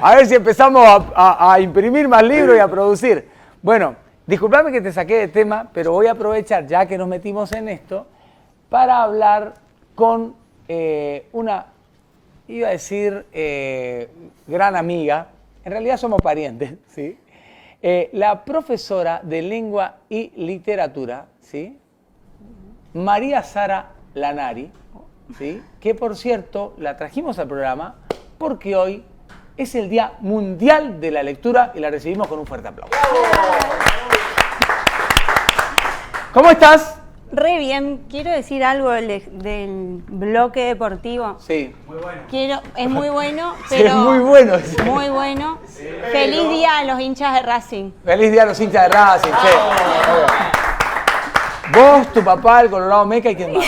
A ver si empezamos a imprimir más libros y a producir. Bueno, disculpame que te saqué de tema, pero voy a aprovechar, ya que nos metimos en esto, para hablar con una, iba a decir, gran amiga. En realidad somos parientes, ¿sí? La profesora de Lengua y Literatura, ¿sí? María Sara Lanari, ¿sí? Que por cierto la trajimos al programa porque hoy es el Día Mundial de la Lectura y la recibimos con un fuerte aplauso. ¿Cómo estás? Re bien. Quiero decir algo del bloque deportivo. Sí. Muy bueno. Es muy bueno, pero... Sí, es muy bueno. Muy bueno. Sí. Feliz día a los hinchas de Racing. Feliz día a los hinchas de Racing, sí. Vos, tu papá, el Colorado Meca y quién más.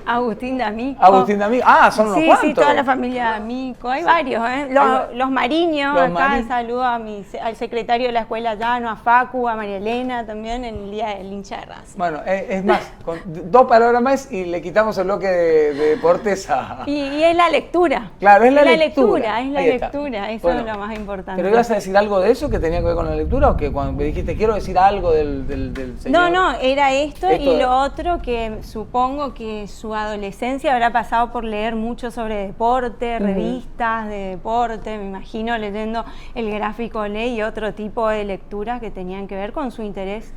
Agustín D'Amico. Agustín D'Amico. Ah, son unos cuantos. Sí, toda la familia D'Amico. Hay varios, ¿eh? Los Mariños. Acá saludo al secretario de la escuela Llano, a Facu, a María Elena también en el día del hincha de Racing. Bueno, es más, con 2 palabras más y le quitamos el bloque de deportes a... Y es la lectura. Claro, es la lectura. Es la Ahí lectura, eso es lo más importante. ¿Pero ibas a decir algo de eso que tenía que ver con la lectura o que cuando me dijiste quiero decir algo del señor? No, era esto y lo otro que supongo que su adolescencia habrá pasado por leer mucho sobre deporte, revistas de deporte, me imagino leyendo El Gráfico Ley y otro tipo de lecturas que tenían que ver con su interés.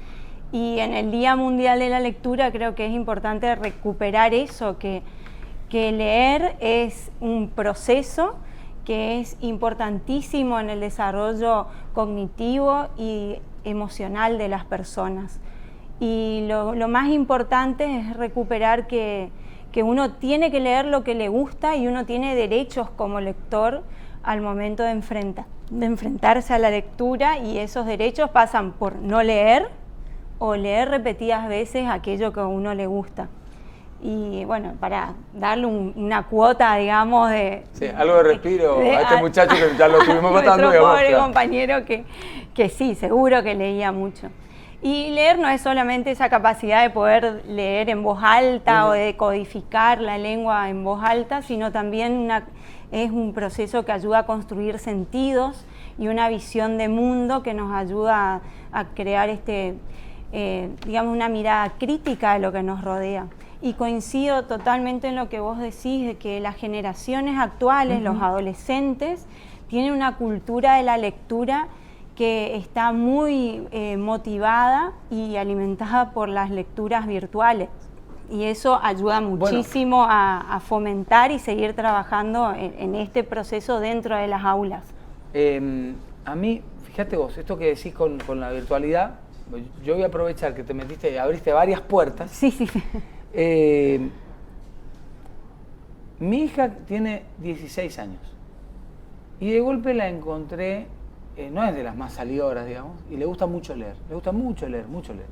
Y en el Día Mundial de la Lectura creo que es importante recuperar eso, que leer es un proceso que es importantísimo en el desarrollo cognitivo y emocional de las personas. Y lo más importante es recuperar que uno tiene que leer lo que le gusta y uno tiene derechos como lector al momento de enfrentarse a la lectura, y esos derechos pasan por no leer o leer repetidas veces aquello que a uno le gusta. Y bueno, para darle una cuota, digamos, de... Sí, algo de respiro a este muchacho que ya lo tuvimos matando. Nuestro pobre compañero que sí, seguro que leía mucho. Y leer no es solamente esa capacidad de poder leer en voz alta o de codificar la lengua en voz alta, sino también es un proceso que ayuda a construir sentidos y una visión de mundo que nos ayuda a crear digamos, una mirada crítica de lo que nos rodea. Y coincido totalmente en lo que vos decís, de que las generaciones actuales, los adolescentes, tienen una cultura de la lectura que está muy motivada y alimentada por las lecturas virtuales. Y eso ayuda muchísimo a fomentar y seguir trabajando en este proceso dentro de las aulas. A mí, fíjate vos, esto que decís con la virtualidad, yo voy a aprovechar que te metiste, abriste varias puertas. Sí. Mi hija tiene 16 años y de golpe la encontré, no es de las más salidoras, digamos, y le gusta mucho leer, mucho leer.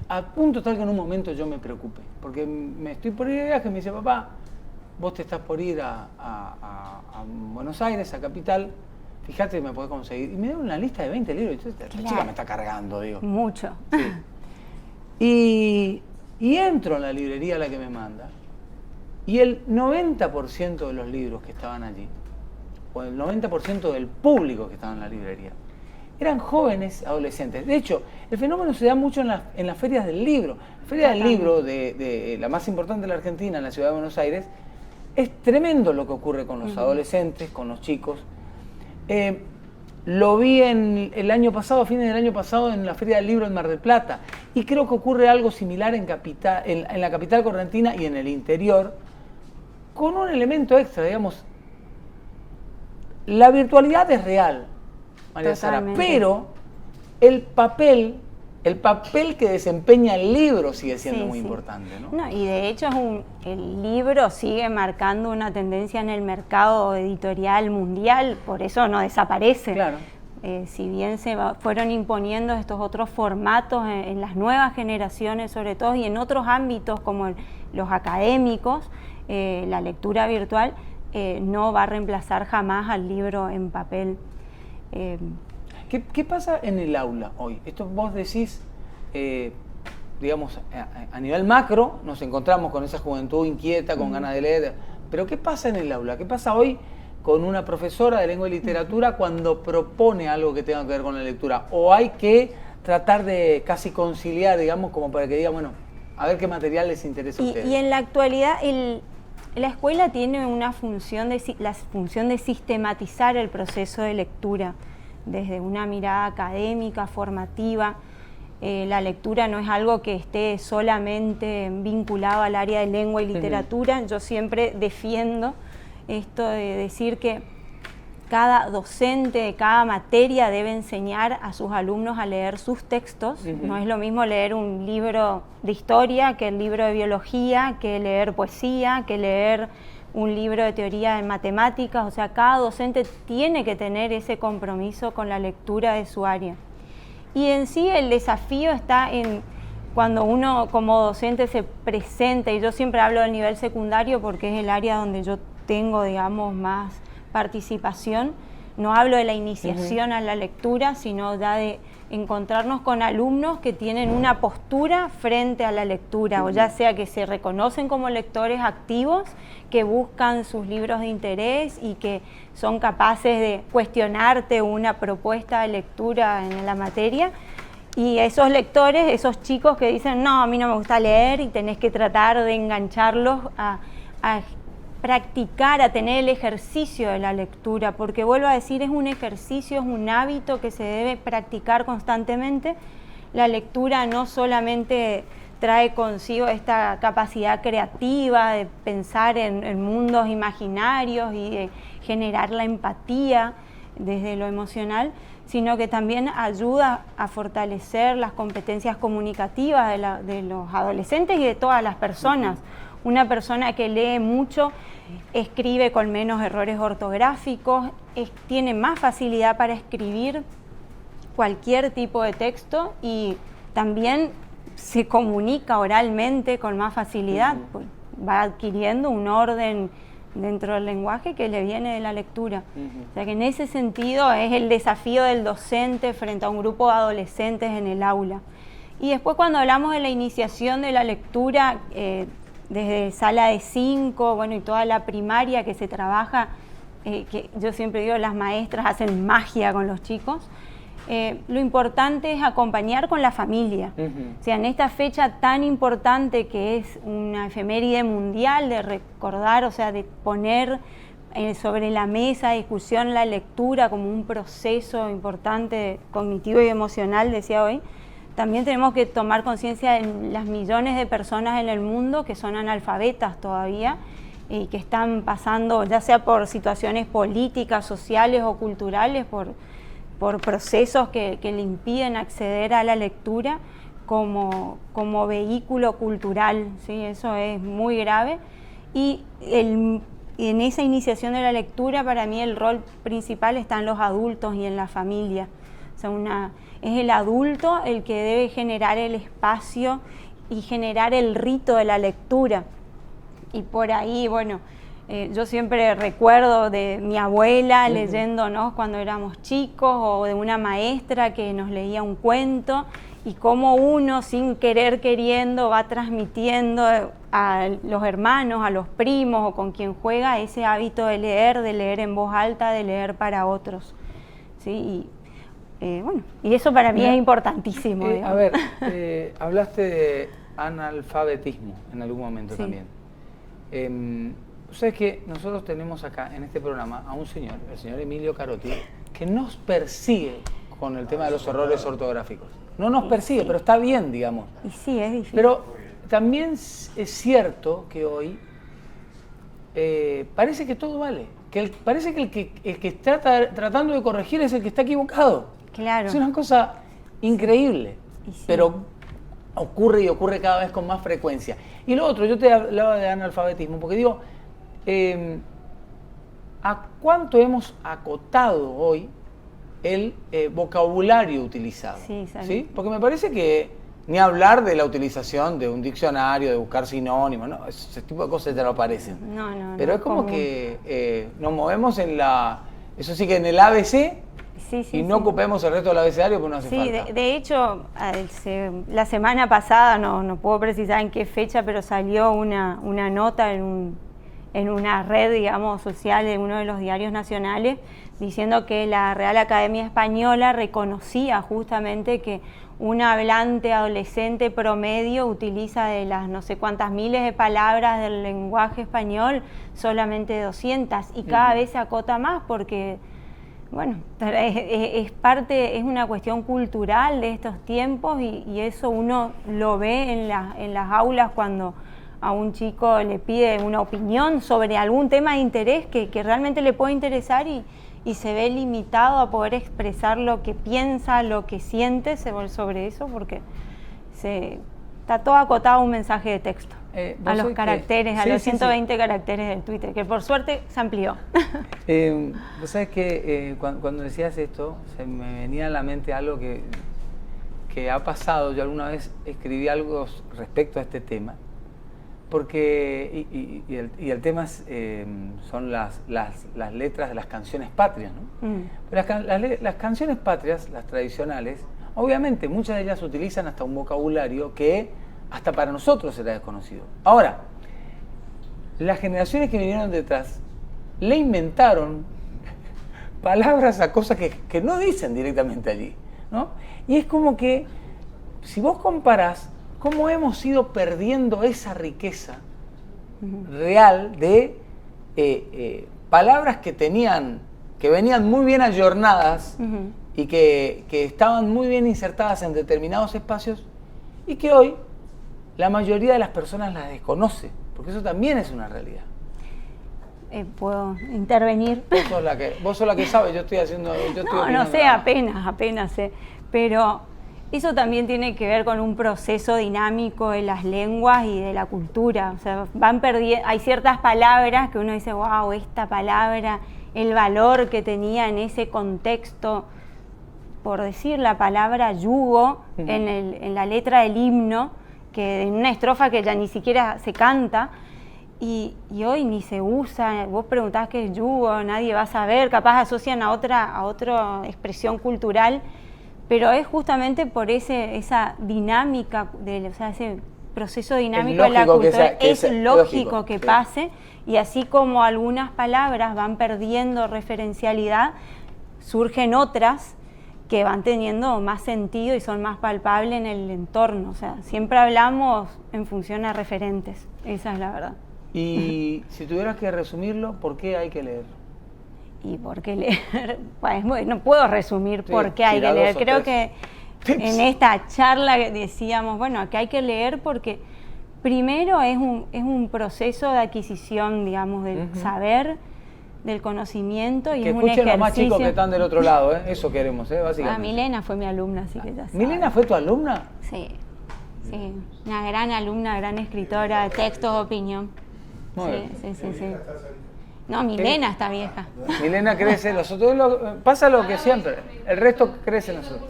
A punto tal que en un momento yo me preocupé, porque me estoy por ir de viaje, me dice, papá, vos te estás por ir a Buenos Aires, a Capital, fíjate que me podés conseguir. Y me dieron una lista de 20 libros, y esta chica me está cargando, digo. Mucho. Sí. Y entro en la librería a la que me manda, y el 90% de los libros que estaban allí, o el 90% del público que estaba en la librería, eran jóvenes adolescentes. De hecho, el fenómeno se da mucho en las ferias del libro. La feria del libro, de la más importante de la Argentina, en la ciudad de Buenos Aires, es tremendo lo que ocurre con los adolescentes, con los chicos. Lo vi el año pasado, a fines del año pasado, en la Feria del Libro en Mar del Plata. Y creo que ocurre algo similar en la capital correntina y en el interior, con un elemento extra, digamos. La virtualidad es real, María Sara, pero el papel que desempeña el libro sigue siendo muy importante, ¿no? Y de hecho el libro sigue marcando una tendencia en el mercado editorial mundial, por eso no desaparece. Claro. Si bien fueron imponiendo estos otros formatos en las nuevas generaciones sobre todo, y en otros ámbitos como los académicos, la lectura virtual no va a reemplazar jamás al libro en papel. ¿Qué pasa en el aula hoy? Esto vos decís, digamos, a nivel macro, nos encontramos con esa juventud inquieta, con ganas de leer, pero ¿qué pasa en el aula? ¿Qué pasa hoy con una profesora de lengua y literatura cuando propone algo que tenga que ver con la lectura? ¿O hay que tratar de casi conciliar, digamos, como para que diga, bueno, a ver qué material les interesa a ustedes? Y en la actualidad, la escuela tiene una función la función de sistematizar el proceso de lectura desde una mirada académica, formativa. La lectura no es algo que esté solamente vinculado al área de lengua y literatura. Yo siempre defiendo esto de decir que cada docente de cada materia debe enseñar a sus alumnos a leer sus textos. No es lo mismo leer un libro de historia que el libro de biología, que leer poesía, que leer un libro de teoría en matemáticas. O sea, cada docente tiene que tener ese compromiso con la lectura de su área. Y en sí el desafío está en cuando uno como docente se presenta, y yo siempre hablo del nivel secundario porque es el área donde yo tengo, digamos, más participación. No hablo de la iniciación a la lectura, sino ya de encontrarnos con alumnos que tienen una postura frente a la lectura, o ya sea que se reconocen como lectores activos, que buscan sus libros de interés y que son capaces de cuestionarte una propuesta de lectura en la materia, y esos lectores, esos chicos que dicen, no, a mí no me gusta leer, y tenés que tratar de engancharlos a practicar, a tener el ejercicio de la lectura, porque vuelvo a decir, es un ejercicio, es un hábito que se debe practicar constantemente. La lectura no solamente trae consigo esta capacidad creativa de pensar en mundos imaginarios y de generar la empatía desde lo emocional, sino que también ayuda a fortalecer las competencias comunicativas de los adolescentes y de todas las personas. Una persona que lee mucho escribe con menos errores ortográficos, tiene más facilidad para escribir cualquier tipo de texto y también se comunica oralmente con más facilidad, pues va adquiriendo un orden dentro del lenguaje que le viene de la lectura. O sea que en ese sentido es el desafío del docente frente a un grupo de adolescentes en el aula. Y después cuando hablamos de la iniciación de la lectura, desde sala de 5, bueno, y toda la primaria que se trabaja, que yo siempre digo, las maestras hacen magia con los chicos. Lo importante es acompañar con la familia. O sea, en esta fecha tan importante que es una efeméride mundial de recordar, o sea, de poner sobre la mesa de discusión la lectura como un proceso importante cognitivo y emocional, decía hoy. También tenemos que tomar conciencia de las millones de personas en el mundo que son analfabetas todavía y que están pasando, ya sea por situaciones políticas, sociales o culturales, por procesos que le impiden acceder a la lectura como vehículo cultural, ¿sí? Eso es muy grave. Y en esa iniciación de la lectura, para mí el rol principal está en los adultos y en la familia. O sea, es el adulto el que debe generar el espacio y generar el rito de la lectura. Y por ahí, bueno, yo siempre recuerdo de mi abuela leyéndonos cuando éramos chicos, o de una maestra que nos leía un cuento, y cómo uno, sin querer queriendo, va transmitiendo a los hermanos, a los primos o con quien juega ese hábito de leer en voz alta, de leer para otros, ¿sí? Bueno, y eso para mí es importantísimo. A ver, hablaste de analfabetismo en algún momento también. Sabes que nosotros tenemos acá en este programa a un señor, el señor Emilio Carotti, que nos persigue con el tema de los errores ortográficos. No nos persigue, pero está bien, digamos. Y sí, es difícil. Pero también es cierto que hoy parece que todo vale. Parece que el que está tratando de corregir es el que está equivocado. Claro. Es una cosa increíble, sí. Pero ocurre y ocurre cada vez con más frecuencia. Y lo otro, yo te hablaba de analfabetismo, porque digo, ¿a cuánto hemos acotado hoy el vocabulario utilizado? ¿Sí? Porque me parece que ni hablar de la utilización de un diccionario, de buscar sinónimos, ¿no? Ese tipo de cosas ya no aparecen. No, pero es como que nos movemos en eso sí que en el ABC. Y no ocupemos el resto del abecedario porque no hace falta. Sí, de hecho, la semana pasada, no puedo precisar en qué fecha, pero salió una nota en en una red, digamos, social de uno de los diarios nacionales, diciendo que la Real Academia Española reconocía justamente que un hablante adolescente promedio utiliza de las no sé cuántas miles de palabras del lenguaje español, solamente 200, y cada vez se acota más porque, bueno, es una cuestión cultural de estos tiempos y eso uno lo ve en las aulas cuando a un chico le pide una opinión sobre algún tema de interés que realmente le puede interesar y se ve limitado a poder expresar lo que piensa, lo que siente sobre eso, porque está todo acotado a un mensaje de texto, a los caracteres, a los 120 caracteres del Twitter, que por suerte se amplió. Vos sabés que cuando decías esto, se me venía a la mente algo que ha pasado. Yo alguna vez escribí algo respecto a este tema, porque el tema son las letras de las canciones patrias, ¿no? Las canciones patrias, las tradicionales, obviamente muchas de ellas utilizan hasta un vocabulario que hasta para nosotros era desconocido. Ahora, las generaciones que vinieron detrás le inventaron palabras a cosas que no dicen directamente allí, ¿no? Y es como que, si vos comparás cómo hemos ido perdiendo esa riqueza real de palabras que venían muy bien ayornadas y que estaban muy bien insertadas en determinados espacios y que hoy la mayoría de las personas las desconoce, porque eso también es una realidad. ¿Puedo intervenir? Vos sos la que sabe, yo estoy haciendo... No sé, apenas sé, pero eso también tiene que ver con un proceso dinámico de las lenguas y de la cultura. O sea, hay ciertas palabras que uno dice, wow, esta palabra, el valor que tenía en ese contexto, por decir la palabra yugo en la letra del himno, que en una estrofa que ya ni siquiera se canta, y hoy ni se usa. Vos preguntás qué es yugo, nadie va a saber, capaz asocian a otra expresión cultural, pero es justamente por esa dinámica, ese proceso dinámico de la cultura, es lógico que pase, y así como algunas palabras van perdiendo referencialidad, surgen otras que van teniendo más sentido y son más palpables en el entorno. O sea, siempre hablamos en función a referentes, esa es la verdad. Y si tuvieras que resumirlo, ¿por qué hay que leer? ¿Y por qué leer? Pues, no puedo resumir por qué hay que leer. Creo que en esta charla decíamos, bueno, que hay que leer porque primero es un proceso de adquisición, digamos, del saber, del conocimiento, y que es un escuchen ejercicio. Los más chicos que están del otro lado, eso queremos, básicamente. Milena fue mi alumna, así que ya sabes. ¿Milena fue tu alumna? Sí, una gran alumna, gran escritora de textos de opinión. Sí. No, Milena está vieja. Milena crece, los otros pasa lo que siempre, el resto crece nosotros.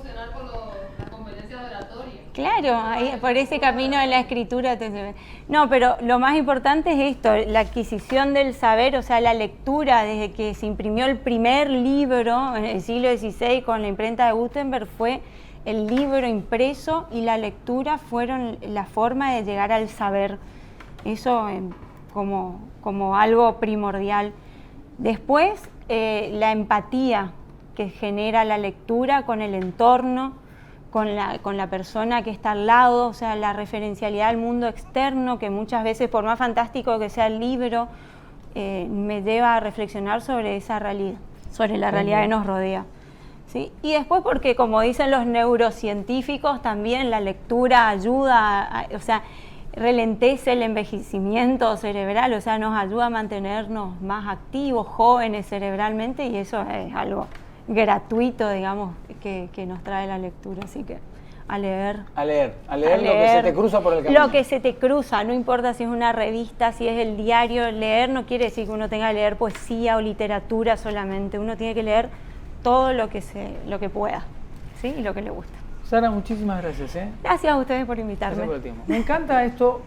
Claro, ahí, por ese camino de la escritura. No, pero lo más importante es esto, la adquisición del saber, o sea, la lectura. Desde que se imprimió el primer libro en el siglo XVI con la imprenta de Gutenberg, fue el libro impreso, y la lectura fueron la forma de llegar al saber. Eso como algo primordial. Después, la empatía que genera la lectura con el entorno, con la persona que está al lado, o sea, la referencialidad al mundo externo, que muchas veces, por más fantástico que sea el libro, me lleva a reflexionar sobre esa realidad, sobre la realidad que nos rodea. ¿Sí? Y después porque, como dicen los neurocientíficos, también la lectura ayuda, o sea, ralentiza el envejecimiento cerebral, o sea, nos ayuda a mantenernos más activos, jóvenes cerebralmente, y eso es algo gratuito, digamos, que nos trae la lectura. Así que a leer lo que se te cruza por el camino. Lo que se te cruza, no importa si es una revista, si es el diario. Leer no quiere decir que uno tenga que leer poesía o literatura solamente, uno tiene que leer todo lo que pueda, ¿sí? Y lo que le gusta. Sara, muchísimas gracias. Gracias a ustedes por invitarme. Gracias por el tiempo. Me encanta esto.